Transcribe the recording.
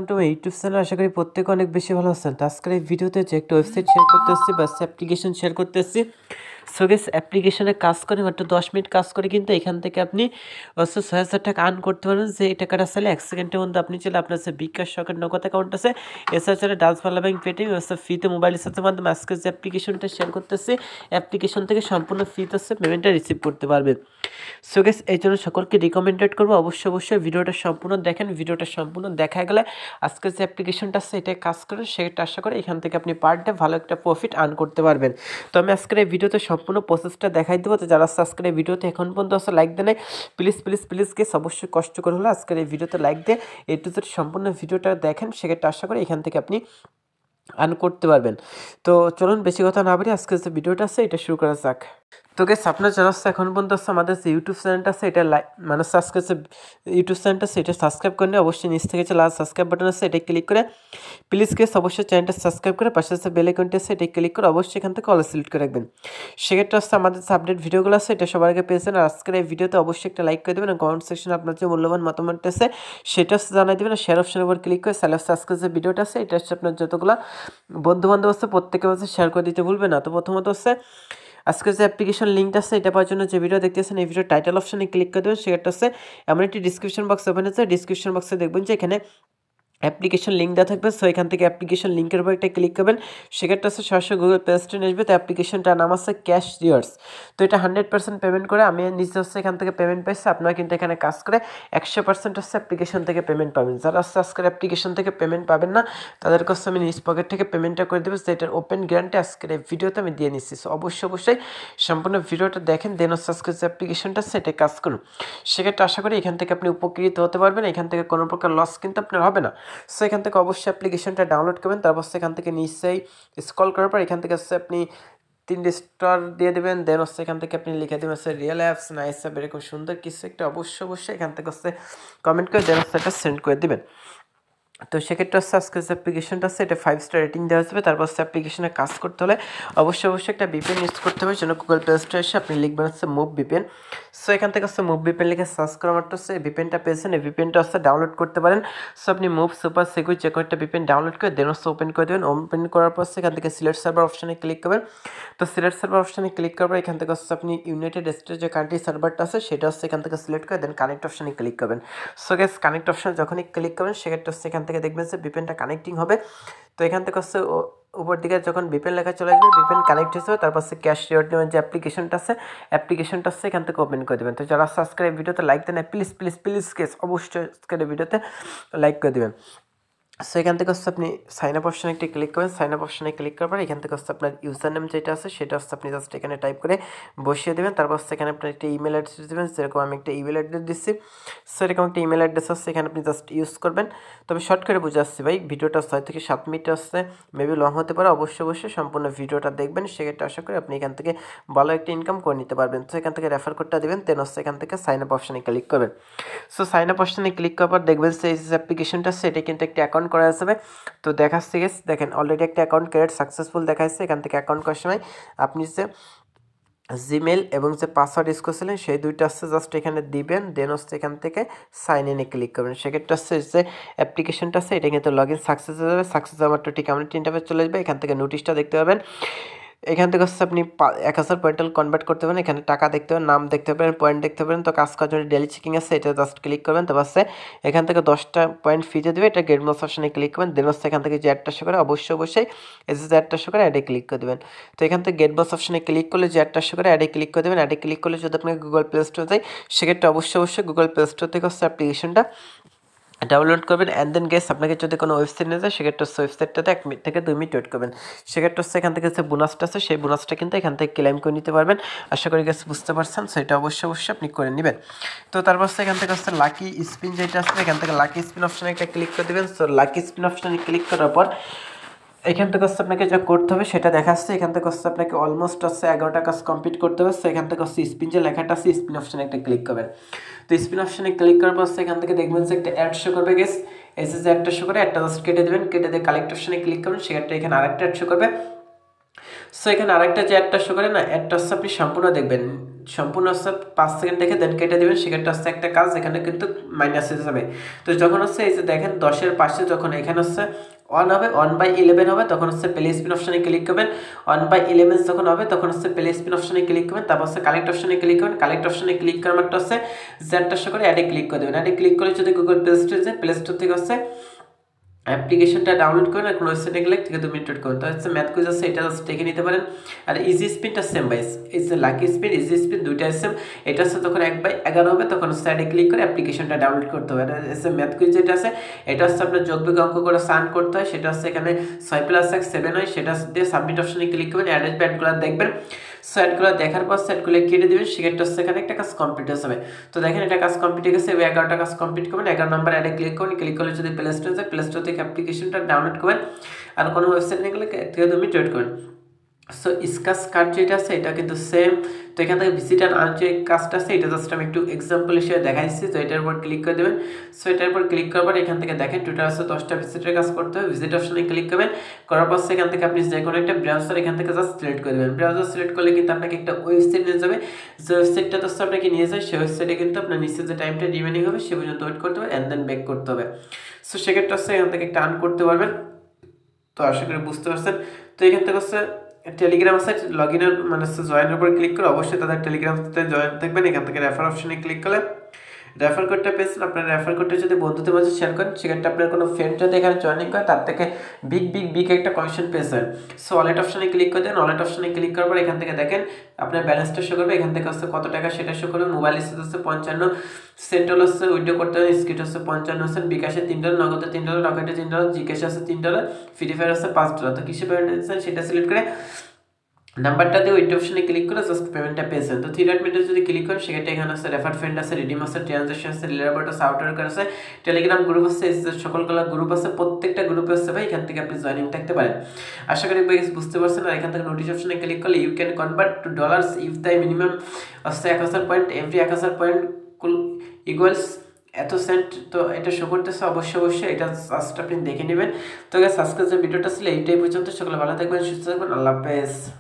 Two my YouTube channel. আশা করি প্রত্যেকে অনেক বেশি ভালো আছেন। তো আজকের এই ভিডিওতে যে একটা ওয়েবসাইট শেয়ার করতে এসেছি বা অ্যাপ্লিকেশন শেয়ার করতে এসেছি। সো গেস অ্যাপ্লিকেশনে কাজ করে মাত্র 10 মিনিট কাজ করে কিন্তু এখান থেকে আপনি 6,000 টাকা আর্ন করতে পারবেন। যে এই টাকাটা চাইলে 1 সেকেন্ডের মধ্যে আপনি চাইলে আপনার যে বিকাশ সকেট নগদ অ্যাকাউন্ট আছে, এছাড়া চাইলে ডাচ বাংলা ব্যাংক পেটিএম ফ্রিতে মোবাইল রিচার্জের মাধ্যমে আজকে যে অ্যাপ্লিকেশনটা শেয়ার করতেছি অ্যাপ্লিকেশন থেকে সম্পূর্ণ ফ্রিতে পেমেন্টটা রিসিভ করতে পারবেন। সো গেস এই জন্য সকলকে রিকমেন্ডেড করবো অবশ্যই ভিডিওটা সম্পূর্ণ দেখেন। ভিডিওটা সম্পূর্ণ দেখা গেলে আজকের যে অ্যাপ্লিকেশনটা আছে এটাই কাজ করেন, সেটা আশা করি এখান থেকে আপনি পার ডে ভালো একটা প্রফিট আর্ন করতে পারবেন। তো আমি আজকের এই ভিডিওতে সম্পূর্ণ প্রসেসটা দেখাই দেবো। তো যারা আজকের এই ভিডিওতে এখন পর্যন্ত আসলে লাইক দেন প্লিজ গেস অবশ্যই কষ্ট করে হলে আজকের এই ভিডিওতে লাইক দিয়ে এ টু জেড সম্পূর্ণ ভিডিওটা দেখেন, সেক্ষেত্রে আশা করি এখান থেকে আপনি আর্ন করতে পারবেন। তো চলুন বেশি কথা না বলি আজকে যে ভিডিওটা আছে এটা শুরু করা যাক। তো গেস আপনার যারা এখন পর্যন্ত আমাদের যে ইউটিউব চ্যানেলটা আছে এটা মানে সাবস্ক্রাইব ইউটিউব চ্যানেলটা আছে এটা সাবস্ক্রাইব করে নিয়ে অবশ্যই নিচ থেকে যে লাল সাবস্ক্রাইব বাটন আছে এটা ক্লিক করে প্লিজ গেস অবশ্যই চ্যানেলটা সাবস্ক্রাইব করে পাশে যে বেল আইকনটা আছে এটা ক্লিক করে অবশ্যই এখান থেকে অল সিলেক্ট করে রাখবেন। সেক্ষেত্রে হচ্ছে আমাদের যে আপডেট ভিডিওগুলো আছে এটা সবার আগে পেয়েছেন। আর আজকের এই ভিডিওতে অবশ্যই একটা লাইক করে দেবেন, কমেন্ট সেকশনে আপনার যে মূল্যবান মতামত আছে সেটা হচ্ছে জানাই দেবেন। আর শেয়ার অপশনের উপর ক্লিক করে আজকের যে ভিডিওটা আছে এটা হচ্ছে আপনার যতগুলো বন্ধুবান্ধব আছে প্রত্যেকের মাঝে শেয়ার করে দিতে ভুলবেন না। তো প্রথমত হচ্ছে আজকে যে অ্যাপ্লিকেশন লিঙ্কটা আছে এটা পাওয়ার জন্য যে ভিডিও দেখতেছেন এই ভিডিও টাইটেল অপশনে ক্লিক করে দেবেন। সেটা হচ্ছে এমন একটি ডিসক্রিপশন বক্স ওপেন হচ্ছে, ডিসক্রিপশন বক্সে দেখবেন যে এখানে অ্যাপ্লিকেশন লিঙ্ক দেওয়া থাকবে। সো এখান থেকে অ্যাপ্লিকেশন লিঙ্কের উপর একটা ক্লিক করবেন, সেক্ষেত্রে হচ্ছে সরাসরি গুগল প্লে স্টোরে আসবে। তো অ্যাপ্লিকেশনটার নাম আছে ক্যাশ রিওয়ার্ডস। তো এটা 100% পেমেন্ট করে আমি নিজে হচ্ছে এখান থেকে পেমেন্ট পাইছি। আপনারা কিন্তু এখানে কাজ করে 100% হচ্ছে অ্যাপ্লিকেশন থেকে পেমেন্ট পাবেন। যারা হচ্ছে আজকের অ্যাপ্লিকেশন থেকে পেমেন্ট পাবেন না তাদের কাছে আমি নিজ পকেট থেকে পেমেন্টটা করে দেবো, যেটার ওপেন গ্যারান্টি আজকের এই ভিডিওতে আমি দিয়ে নিচ্ছি। সো অবশ্যই সম্পূর্ণ ভিডিওটা দেখেন, দেন হচ্ছে আজকের যে অ্যাপ্লিকেশনটা আছে এটা কাজ করুন। সেক্ষেত্রে আশা করি এখান থেকে আপনি উপকৃত হতে পারবেন, এখান থেকে কোনো প্রকার লস কিন্তু আপনার হবে না। সো এখান থেকে অবশ্যই অ্যাপ্লিকেশনটা ডাউনলোড করবেন, তারপর এখান থেকে নিশ্চয়ই স্ক্রল করার পর এখান থেকে হচ্ছে আপনি 3 স্টার দিয়ে দেবেন। দেন হচ্ছে এখান থেকে আপনি লিখে দেবেন হচ্ছে রিয়েল অ্যাপস নাইস অ্যাপ, এরকম সুন্দর কিছু একটা অবশ্যই এখান থেকে হচ্ছে কমেন্ট করে দেন হচ্ছে এটা সেন্ড করে দেবেন। তো সেক্ষেত্রে হচ্ছে আজকে যে অ্যাপ্লিকেশনটা আছে এটা 5 স্টার রেটিং দেওয়া যাবে। তারপর হচ্ছে অ্যাপ্লিকেশনে কাজ করতে হলে অবশ্যই একটা ভিপিএন ইউজ করতে হবে। যেন গুগল প্লে স্টোরে এসে আপনি লিখবেন হচ্ছে মুভ ভিপিএন। সো এখান থেকে হচ্ছে মুভ ভিপিএন লিখে সার্চ করা মাত্র হচ্ছে এই ভিপিএনটা পেয়েছেন, এই ভিপিএনটা হচ্ছে ডাউনলোড করতে পারেন। সো আপনি মুভ সুপার সিকিউর যে কোনো একটা ভিপিএন ডাউনলোড করে দেন হচ্ছে ওপেন করে দেবেন। ওপেন করার পর এখান থেকে সিলেক্ট সার্ভার অপশানে ক্লিক করবেন। তো সিলেক্ট সার্ভার অপশানে ক্লিক করার পর এখান থেকে হচ্ছে আপনি ইউনাইটেড স্টেটস যে কান্ট্রি সার্ভারটা আছে সেটা হচ্ছে এখান থেকে সিলেক্ট করে দেন কানেক্ট অপশানে ক্লিক করবেন। সো গ্যাস কানেক্ট অপশানে যখনই ক্লিক করবেন সেক্ষেত্রে হচ্ছে এখান থেকে দেখবেন যে ভিপিএনটা কানেক্টিং হবে। তো এখান থেকে হচ্ছে উপর দিকে যখন ভিপিএন লেখা চলে আসবে ভিপিএন কানেক্ট হয়ে যাবে, তারপর হচ্ছে ক্যাশ রিওয়ার্ড নেওয়ার যে অ্যাপ্লিকেশনটা হচ্ছে এখান থেকে ওপেন করে দেবেন। তো যারা সাবস্ক্রাইব ভিডিওতে লাইক দেন প্লিজ কেস অবশ্যই আজকের ভিডিওতে লাইক করে দেবেন। সো এখান থেকে হচ্ছে আপনি সাইন আপ অপশানে একটি ক্লিক করবেন। সাইন আপ অপশানে ক্লিক করার পর এখান থেকে হচ্ছে আপনার ইউজার নেম যেটা আছে সেটা হচ্ছে আপনি জাস্ট এখানে টাইপ করে বসিয়ে দেবেন। তারপর হচ্ছে এখানে আপনি একটা ইমেল অ্যাড্রেস দেবেন, যেরকম আমি একটা ইমেল অ্যাড্রেস দিচ্ছি। সো এরকম একটা ইমেল অ্যাড্রেস হচ্ছে এখানে আপনি জাস্ট ইউজ করবেন। তবে শর্ট করে বুঝে আসছি ভাই, ভিডিওটা 6 থেকে 7 মিনিট আসছে, মেবি লং হতে পারে। অবশ্যই সম্পূর্ণ ভিডিওটা দেখবেন, সেক্ষেত্রে আশা করি আপনি এখান থেকে ভালো একটা ইনকাম করে নিতে পারবেন। তো এখান থেকে রেফার কোডটা দেবেন, দেন হচ্ছে এখান থেকে সাইন আপ অপশানে ক্লিক করবেন। সো সাইন আপ অপশানে ক্লিক করার পর দেখবেন যে এই যে অ্যাপ্লিকেশনটা আছে এটা কিন্তু একটা অ্যাকাউন্ট করা যাবে। তো দেখাচ্ছে গেস দেখেন অলরেডি একটা অ্যাকাউন্ট ক্রিয়েট সাকসেসফুল দেখাচ্ছে। এখান থেকে অ্যাকাউন্ট করার সময় আপনি যে জিমেল এবং যে পাসওয়ার্ড ইউজ করছিলেন সেই দুইটা হচ্ছে জাস্ট এখানে দিবেন, দেন হচ্ছে এখান থেকে সাইন ইনে ক্লিক করবেন। সেক্ষেত্রে হচ্ছে যে অ্যাপ্লিকেশনটা আছে এটা কিন্তু লগ ইন সাকসেস হয়ে যাবে। সাকসেস হওয়ার ঠিক আমরা ইন্টারফেস চলে আসবে। এখান থেকে নোটিশটা দেখতে পাবেন। এখান থেকে হচ্ছে আপনি 1000 পয়েন্ট কনভার্ট করতে পারেন। এখানে টাকা দেখতে পাবেন, নাম দেখতে পাবেন, পয়েন্ট দেখতে পাবেন। তো কাজ করার জন্য ডেলি চেকিং আছে এটা জাস্ট ক্লিক করবেন। তারপর হচ্ছে এখান থেকে 10টা পয়েন্ট ফিজে দেবে, এটা গেট মোস অপশনে ক্লিক করবেন। দেন হচ্ছে এখান থেকে যে অ্যাডটা শো করে অবশ্যই এই যে অ্যাডটা শো করে অ্যাডে ক্লিক করে দেবেন। তো এখান থেকে গেট বস অপশনে ক্লিক করলে যে অ্যাডটা শো করে অ্যাডে ক্লিক করে দেবেন। অ্যাডে ক্লিক করলে যদি আপনাকে গুগল প্লে স্টোর যায় সেক্ষেত্রে অবশ্যই গুগল প্লে স্টোর থেকে হচ্ছে অ্যাপ্লিকেশনটা ডাউনলোড করবেন। অ্যান্ড দেন গেস আপনাকে যদি কোনো ওয়েবসাইট নিয়ে যায় সেক্ষেত্রে হচ্ছে ওয়েবসাইটটাতে 1 মিনিট থেকে 2 মিনিট ওয়েট করবেন। সেক্ষেত্রে হচ্ছে এখান থেকে যে বোনাসটা আছে সেই বোনাসটা কিন্তু এখান থেকে ক্লেম করে নিতে পারবেন। আশা করি গেস বুঝতে পারছেন, সেটা অবশ্যই আপনি করে নেবেন। তো তারপর হচ্ছে এখান থেকে হচ্ছে লাকি স্পিন যেটা আছে এখান থেকে লাকি স্পিন অপশানে একটা ক্লিক করে দেবেন। সো লাকি স্পিন অপশানে ক্লিক করার পর এখান থেকে হচ্ছে আপনাকে যা করতে হবে সেটা দেখাচ্ছে। এখান থেকে হচ্ছে আপনাকে অলমোস্ট হচ্ছে 11টা কাজ কমপ্লিট করতে হবে। এখান থেকে হচ্ছে স্পিন যে লেখাটা আছে স্পিন অপশানে একটা ক্লিক করবেন। তো স্পিন অপশানে ক্লিক করার পর এখান থেকে দেখবেন যে একটা অ্যাড শো করবে গেস। এসে যে একটা শো করে একটা জাস্ট কেটে দেবেন, কেটে দিয়ে কালেক্ট অপশানে ক্লিক করবেন। সেক্ষেত্রে এখানে আরেকটা অ্যাড শো করবে। সো এখানে আরেকটা যে অ্যাডটা শো করে না অ্যাডটা হচ্ছে আপনি সম্পূর্ণ দেখবেন। সম্পূর্ণ হচ্ছে 5 সেকেন্ড দেখে দেন কেটে দেবেন, সেক্ষেত্রে হচ্ছে একটা কাজ এখানে কিন্তু মাইনাস হয়ে যাবে। তো যখন হচ্ছে এই যে দেখেন 10-এর পাশে যখন এখানে হচ্ছে 1 হবে 1/11 হবে তখন হচ্ছে প্লে স্পিন অপশনে ক্লিক করবেন। 1/11 যখন হবে তখন হচ্ছে প্লে স্পিন অপশনে ক্লিক করবেন, তারপর হচ্ছে কালেক্ট অপশনে ক্লিক করবেন। কালেক্ট অপশনে ক্লিক করার মাত্র হচ্ছে জেডটা শো করে অ্যাডে ক্লিক করে দেবেন। অ্যাডে ক্লিক করে যদি গুগল প্লে স্টোরে যায়, প্লে স্টোর থেকে হচ্ছে অ্যাপ্লিকেশনটা ডাউনলোড করেন আর কোনো ওয়েবসাইটে গেলে থেকে 2 মিনিট ওয়েট করুন। তো হচ্ছে ম্যাথ কুইজ আছে, এটা জাস্ট দেখে নিতে পারেন। আর ইজি স্পিনটা সেম বাইস, এই যে লাকি স্পিন ইজি স্পিন দুইটাই সেম। এটা হচ্ছে তখন 1/11 হবে তখন সাইডে ক্লিক করে অ্যাপ্লিকেশনটা ডাউনলোড করতে হবে। আর এসে ম্যাথ কুইজ যেটা আছে এটা হচ্ছে আপনার যোগ বিয়োগ অঙ্ক করে সার্ন করতে হয়, সেটা হচ্ছে এখানে 6 + 1 7 হয়, সেটা দিয়ে সাবমিট অপশনে ক্লিক করবেন। অ্যাড আসবে, অ্যাডগুলো দেখবেন, সো অ্যাডগুলো দেখার পর সেটগুলো কেটে দেবেন, সেক্ষেত্রে হচ্ছে এখানে একটা কাজ কমপ্লিট হয়ে যাবে। তো দেখেন এটা কাজ কমপ্লিট হয়ে গেছে, 11টা কাজ কমপ্লিট করবেন। 11 নম্বর অ্যাডে ক্লিক করুন, ক্লিক করলে যদি প্লে স্টোরে যায়, প্লে স্টোর থেকে অ্যাপ্লিকেশনটা ডাউনলোড করবেন আর কোনো ওয়েবসাইটে গেলে থেকে 2 মিনিট ওয়েট করুন। সো স্কাচ কার্ড যেটা আছে এটা কিন্তু সেম। তো এখান থেকে ভিজিট অ্যান্ড আর্ন যে কাজটা আছে এটা জাস্ট আমি একটু এক্সাম্পল হিসেবে দেখাইছি। তো এটার উপর ক্লিক করে দেবেন। সো এটার উপর ক্লিক করার পর এখান থেকে দেখেন টোটাল আছে 10টা ভিজিটের কাজ করতে হবে। ভিজিট অপশনে ক্লিক করবেন, করার পর এখান থেকে আপনি যে কোনো একটা ব্রাউজার এখান থেকে জাস্ট সিলেক্ট করে দেবেন। ব্রাউজার সিলেক্ট করলে কিন্তু আপনাকে একটা ওয়েবসাইট নিয়ে যাবে, যে ওয়েবসাইটটা জাস্ট আপনাকে নিয়ে যায় সেই ওয়েবসাইটে কিন্তু আপনার নিচে যে টাইমটা রিমেনিং হবে সে পর্যন্ত ওয়েট করতে হবে, অ্যান্ড দেন ব্যাক করতে হবে। সো সেক্ষেত্রে হচ্ছে এখান থেকে একটা আর্ন করতে পারবেন। তো আশা করি বুঝতে পারছেন। তো এখান থেকে হচ্ছে টেলিগ্রাম সাইট লগ ইনের মানে হচ্ছে জয়েনের উপর ক্লিক করে অবশ্যই তাদের টেলিগ্রামতে জয়েন থাকবেন। এখান থেকে রেফার অপশনে ক্লিক করলে রেফার কোডটা পেয়েছেন, আপনার রেফার কোডটা যদি বন্ধুদের মাঝে শেয়ার করেন, সেক্ষেত্রে আপনার কোনো ফ্রেন্ড যদি এখানে জয়েনিং করে তার থেকে বিগ একটা কমিশন পেয়েছেন। সো ওয়ালেট অপশনে ক্লিক করে দেন। ওয়ালেট অপশনে ক্লিক করার পর এখান থেকে দেখেন আপনার ব্যালেন্সটা শো করবে, এখান থেকে হচ্ছে কত টাকা সেটা শো করবে। মোবাইল রিচার্জ হচ্ছে 55 সেন্ট হচ্ছে উইথড্র করতে হবে, স্কিট হচ্ছে 55 সেন্ট, বিকাশে $3, নগদে $3, রকেটে $3, জিকেশে আছে $3, ফ্রি ফায়ার আছে $5। তো কিসে পেমেন্ট দিচ্ছেন সেটা সিলেক্ট করে নাম্বারটা দিয়ে ওইটা অপশনে ক্লিক করে জাস্ট পেমেন্টটা পেয়েছেন। তো 3 মিনিটে যদি ক্লিক করেন সেক্ষেত্রে এখানে আছে রেফার ফ্রেন্ড আছে, রিডিম আছে, ট্রানজাকশন আছে, রিলারেবল আছে, আউটওয়ার্কার আছে, টেলিগ্রাম গ্রুপ আছে, সকলগুলো গ্রুপ আছে, প্রত্যেকটা গ্রুপে আছে ভাই, এখান থেকে আপনি জয়েনিং থাকতে পারেন। আশা করি ভাই বুঝতে পারছেন। আর এখান থেকে নোটিশ অপশনে ক্লিক করলে you can convert to dollars if the minimum হচ্ছে 1000 পয়েন্ট, এভরি 1000 পয়েন্ট ইকুয়ালস এত সেন্ট। তো এটা শো করতেছে অবশ্যই এটা জাস্ট আপনি দেখে নেবেন। তো আজকে যে ভিডিওটা ছিল এইটাই পর্যন্ত। সকলে ভালো থাকবেন, সুস্থ থাকবেন, আল্লাহ হাফেজ।